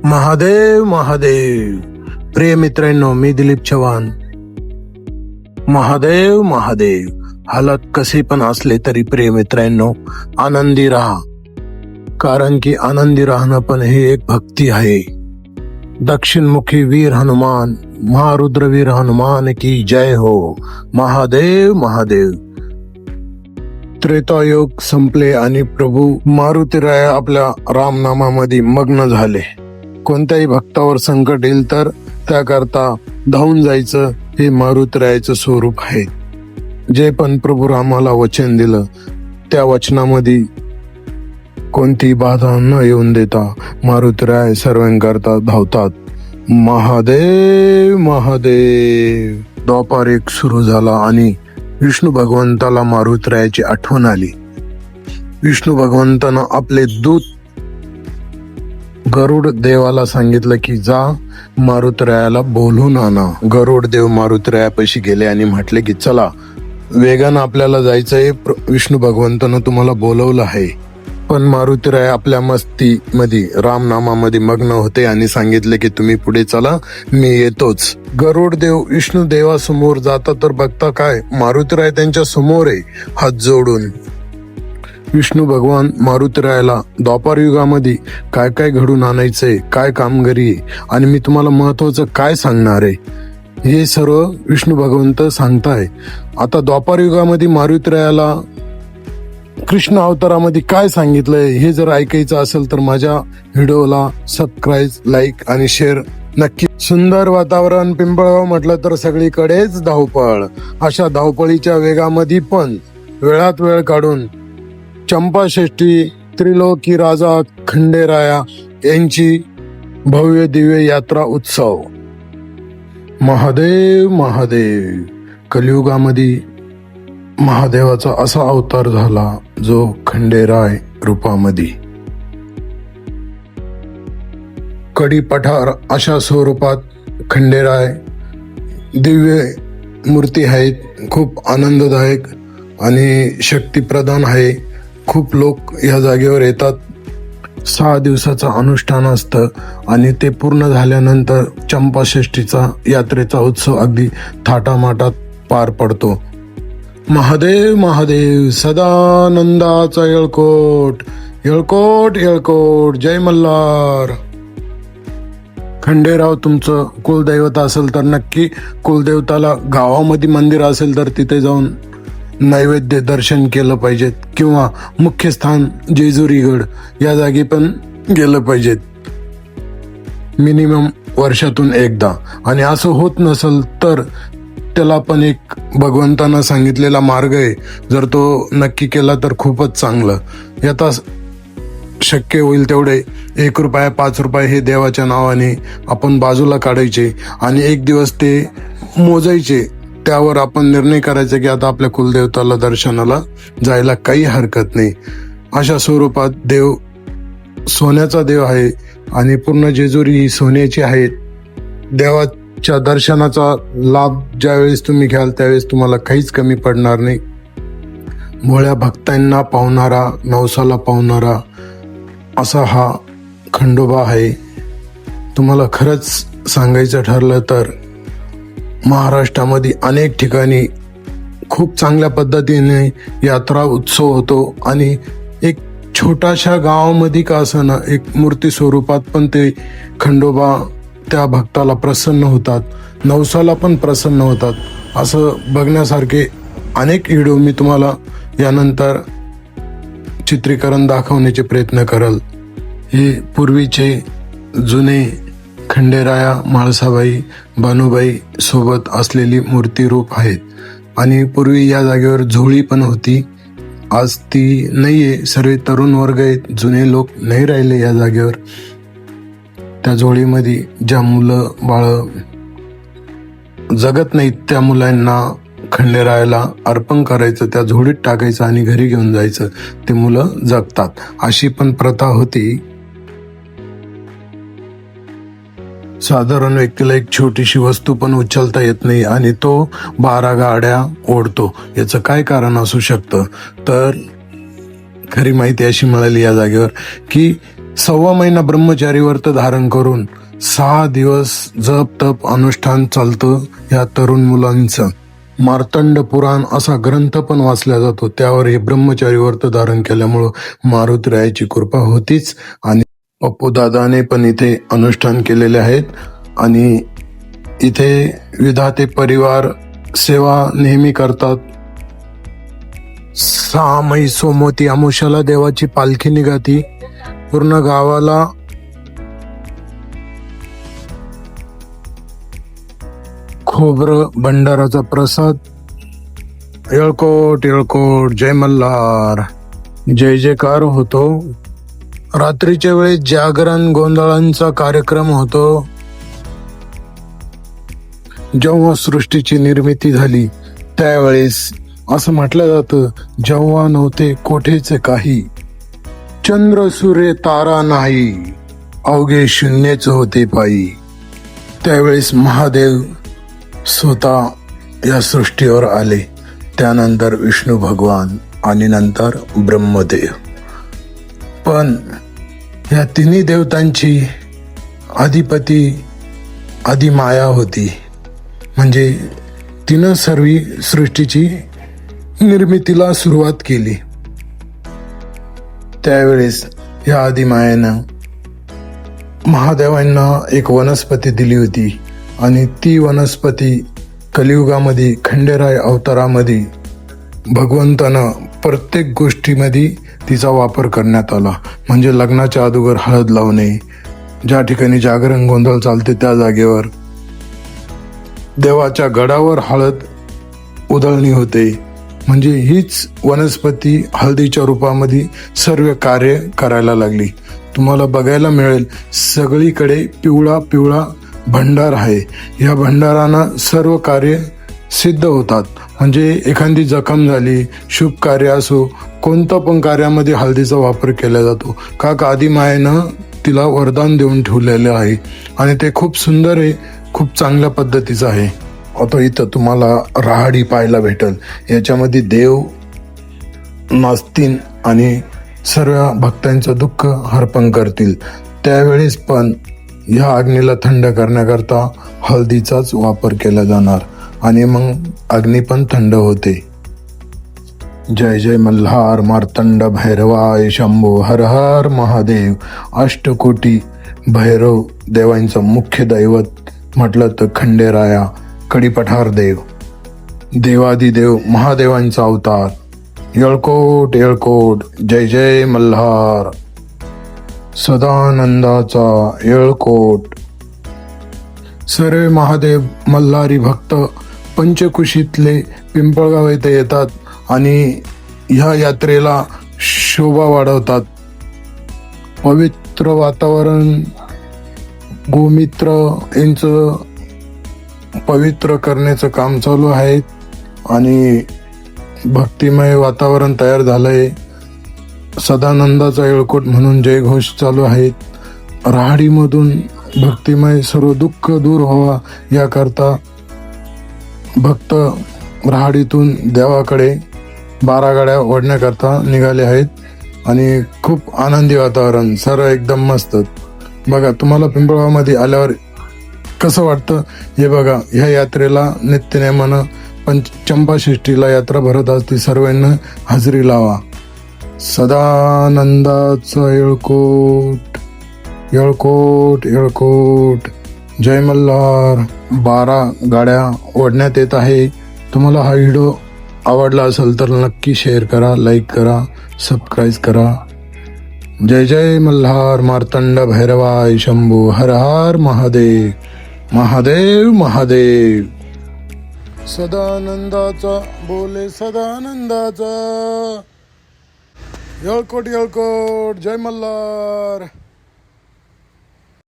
महादेव महादेव. प्रिय मित्रांनो, मी दिलीप चव्हाण. महादेव महादेव. हालत कसे पण असले तरी प्रिय मित्रांनो, आनंदी राहा, कारण की आनंदी राहणं पण हे एक भक्ती आहे. दक्षिणमुखी वीर हनुमान, महारुद्रवीर हनुमान की जय हो. महादेव महादेव. त्रेतायुग संपले आणि प्रभू मारुतीराय आपल्या रामनामामध्ये मग्न झाले. कोणत्याही भक्तावर संकट येईल तर त्याकरता धावून जायचं हे मारुतीरायाचं स्वरूप आहे. जे पण प्रभू रामाला वचन दिलं त्या वचनामध्ये कोणती बाधा न येऊन देता मारुतीराय सर्वांकरता धावतात. महादेव महादेव. द्वापार एक सुरू झाला आणि विष्णू भगवंताला मारुतीरायाची आठवण आली. विष्णू भगवंतानं आपले दूत गरुड देवाला सांगितलं की जा मारुतीरायाला बोलून आणा. गरुड देव मारुतीरायापाशी गेले आणि म्हटले की चला वेगानं आपल्याला जायचंय, विष्णू भगवंतानं तुम्हाला बोलवलं आहे. पण मारुतीराय आपल्या मस्तीमध्ये रामनामामध्ये मग्न होते आणि सांगितले की तुम्ही पुढे चला, मी येतोच. गरुड देव विष्णू देवासमोर जाता तर बघता काय, मारुतीराय त्यांच्या समोर आहे हात जोडून. विष्णू भगवान मारुतीरायाला द्वापार युगामध्ये काय काय घडून आणायचंय, काय कामगिरी आहे आणि मी तुम्हाला महत्वाचं काय सांगणार आहे हे सर्व विष्णू भगवंत सांगताय. आता द्वापार युगामध्ये मारुतीरायाला कृष्ण अवतारामध्ये काय सांगितलंय हे जर ऐकायचं असेल तर माझ्या व्हिडिओला सबस्क्राईब, लाईक आणि शेअर नक्की. सुंदर वातावरण, पिंपळगाव म्हटलं तर सगळीकडेच धावपळ. अशा धावपळीच्या वेगामध्ये पण वेळात वेळ काढून चंपाषष्ठी त्रिलोकी राजा खंडेराया यांची भव्य दिव्य यात्रा उत्सव. महादेव महादेव. कलियुगामध्ये महादेवाचा असा अवतार झाला जो खंडेराय रूपामध्ये. कडी पठार अशा स्वरूपात खंडेराय दिव्य मूर्ती आहेत. खूप आनंददायक आणि शक्तिप्रदान आहे. खूप लोक या जागेवर येतात. 6 दिवसाचं अनुष्ठान असतं आणि ते पूर्ण झाल्यानंतर चंपाषष्ठीचा यात्रेचा उत्सव अगदी थाटामाटात पार पडतो. महादेव महादेव. सदानंदाचा येळकोट येळकोट येळकोट. जय मल्हार. खंडेराव तुमचं कुलदैवत असेल तर नक्की कुलदेवताला गावामध्ये मंदिर असेल तर तिथे जाऊन नैवेद्य दर्शन केलं पाहिजेत किंवा मुख्य स्थान जेजुरीगड या जागी पण गेलं पाहिजेत मिनिमम वर्षातून एकदा. आणि असं होत नसेल तर त्याला पण एक भगवंतानं सांगितलेला मार्ग आहे, जर तो नक्की केला तर खूपच चांगलं. याचा शक्य होईल तेवढे 1 रुपया 5 रुपये हे देवाच्या नावाने आपण बाजूला काढायचे आणि एक दिवस ते मोजायचे. त्यावर आपण निर्णय करायचा की आता आपल्या कुलदेवताला दर्शनाला जायला काही हरकत नाही. अशा स्वरूपात देव सोन्याचा देव आहे आणि पूर्ण जेजुरी ही सोन्याची आहे. देवाच्या दर्शनाचा लाभ ज्यावेळेस तुम्ही घ्याल त्यावेळेस तुम्हाला काहीच कमी पडणार नाही. भोळ्या भक्तांना पावणारा, नवसाला पावणारा असा हा खंडोबा आहे. तुम्हाला खरंच सांगायचं ठरलं तर महाराष्ट्रामध्ये अनेक ठिकाणी खूप चांगल्या पद्धतीने यात्रा उत्सव होतो आणि एक छोट्याशा गावामध्ये का असं एक मूर्ती स्वरूपात पण ते खंडोबा त्या भक्ताला प्रसन्न होतात, नवसाला पण प्रसन्न होतात. असं बघण्यासारखे अनेक व्हिडिओ मी तुम्हाला यानंतर चित्रीकरण दाखवण्याचे प्रयत्न करल. हे पूर्वीचे जुने खंडेराया, म्हाळसाबाई, बानुबाई सोबत असलेली मूर्ती रूप आहेत. आणि पूर्वी या जागेवर झोळी पण होती. आज ती नाहीये. सर्व तरुण वर्ग आहेत, जुने लोक नाही राहिले या जागेवर. त्या झोळीमध्ये ज्या मुलं बाळ जगत नाहीत त्या मुलांना खंडेरायाला अर्पण करायचं, त्या झोळीत टाकायचं आणि घरी घेऊन जायचं. ते मुलं जगतात अशी पण प्रथा होती. साधारण व्यक्तीला एक छोटीशी वस्तू पण उचलता येत नाही आणि तो 12 गाड्या ओढतो. याचं काय कारण असू शकतं? तर खरी माहिती अशी मिळाली या जागेवर की 6 महिना ब्रह्मचारी व्रत धारण करून 6 दिवस जप तप अनुष्ठान चालतं या तरुण मुलांचं. मार्तंड पुराण असा ग्रंथ पण वाचला जातो. त्यावर हे ब्रह्मचारी व्रत धारण केल्यामुळं मारुतीरायाची कृपा होतीच. आणि पप्पू दादाने पण इथे अनुष्ठान केलेले आहेत आणि इथे विधाते परिवार सेवा नेहमी करतात. 6 मै सोमवती अमावस्याला देवाची पालखी निघाती. पूर्ण गावाला खोबरं भंडाराचा प्रसाद. येळकोट येळकोट, जय मल्हार, जय जयकार होतो. रात्रीच्या वेळेस जागरण गोंधळांचा कार्यक्रम होतो. जेव्हा सृष्टीची निर्मिती झाली त्यावेळेस असं म्हटलं जातं, जेव्हा नव्हते कोठेच काही, चंद्र सूर्य तारा नाही, अवघे शून्यच होते पायी. त्यावेळेस महादेव स्वतः या सृष्टीवर आले. त्यानंतर विष्णू भगवान आणि नंतर ब्रह्मदेव. पण या तिन्ही देवतांची अधिपती आदिमाया होती. म्हणजे तिनं सर्व सृष्टीची निर्मितीला सुरुवात केली. त्यावेळेस या आदिमायेनं महादेवांना एक वनस्पती दिली होती आणि ती वनस्पती कलियुगामध्ये खंडेराय अवतारामध्ये भगवंतानं प्रत्येक गोष्टीमध्ये तिचा वापर करण्यात आला. म्हणजे लग्नाच्या अगोदर हळद लावणे, ज्या ठिकाणी जागरण गोंधळ चालते त्या जागेवर देवाच्या गडावर हळद उधळणी होते. म्हणजे हीच वनस्पती हळदीच्या रूपामध्ये सर्व कार्य करायला लागली. तुम्हाला बघायला मिळेल सगळीकडे पिवळा पिवळा भंडार आहे. या भंडारानं सर्व कार्य सिद्ध होतात. म्हणजे एखादी जखम झाली, शुभ कार्य असो, कोणतं पण कार्यामध्ये हळदीचा वापर केला जातो. का आदिमायेनं तिला वरदान देऊन ठेवलेलं आहे आणि ते खूप सुंदर आहे, खूप चांगल्या पद्धतीचं आहे. आता इथं तुम्हाला राहाडी पाहायला भेटल. याच्यामध्ये देव नाचतील आणि सर्व भक्तांचं दुःख हरपण करतील. त्यावेळेस पण ह्या अग्नीला थंड करण्याकरता हळदीचाच वापर केला जाणार आणि मग अग्नी पण थंड होते. जय जय मल्हार, मार्तंड भैरवाय शंभो, हर हर महादेव. अष्टकोटी भैरव देवांचं मुख्य दैवत म्हटलं तर खंडेराया, कडीपठार देव, देवादिदेव महादेवांचा अवतार. येळकोट येळकोट, जय जय मल्हार. सदानंदाचा येळकोट. सर्व महादेव मल्हारी भक्त पंचकुशीतले पिंपळगाव येथे येतात आणि ह्या यात्रेला शोभा वाढवतात. पवित्र वातावरण, गोमित्र यांचं पवित्र करण्याचं काम चालू आहे आणि भक्तिमय वातावरण तयार झालंय. सदानंदाचा येळकोट म्हणून जयघोष चालू आहेत. राहाडीमधून भक्तिमय सर्व दुःख दूर व्हावा याकरता भक्त राहाडीतून देवाकडे 12 गाड्या ओढण्याकरता निघाले आहेत आणि खूप आनंदी वातावरण, सर्व एकदम मस्त. बघा तुम्हाला पिंपळगावमध्ये आल्यावर कसं वाटतं हे बघा. ह्या यात्रेला नित्यनेमानं चंपाषष्ठीला यात्रा भरत असते. सर्वांना हजेरी लावा. सदानंदाचा येळकोट येळकोट येळकोट, जय मल्हार. 12 गाड्या ओढण्यात येत आहे. तुम्हाला हा व्हिडिओ आवडला असेल तर नक्की शेअर करा, लाईक करा, सबस्क्राईब करा. जय जय मल्हार, मार्तंड भैरवाय शंभू, हर हर महादेव, महादेव महादेव. सदानंदाचा बोले सदानंदाचा. येळकोट येळकोट, जय मल्हार.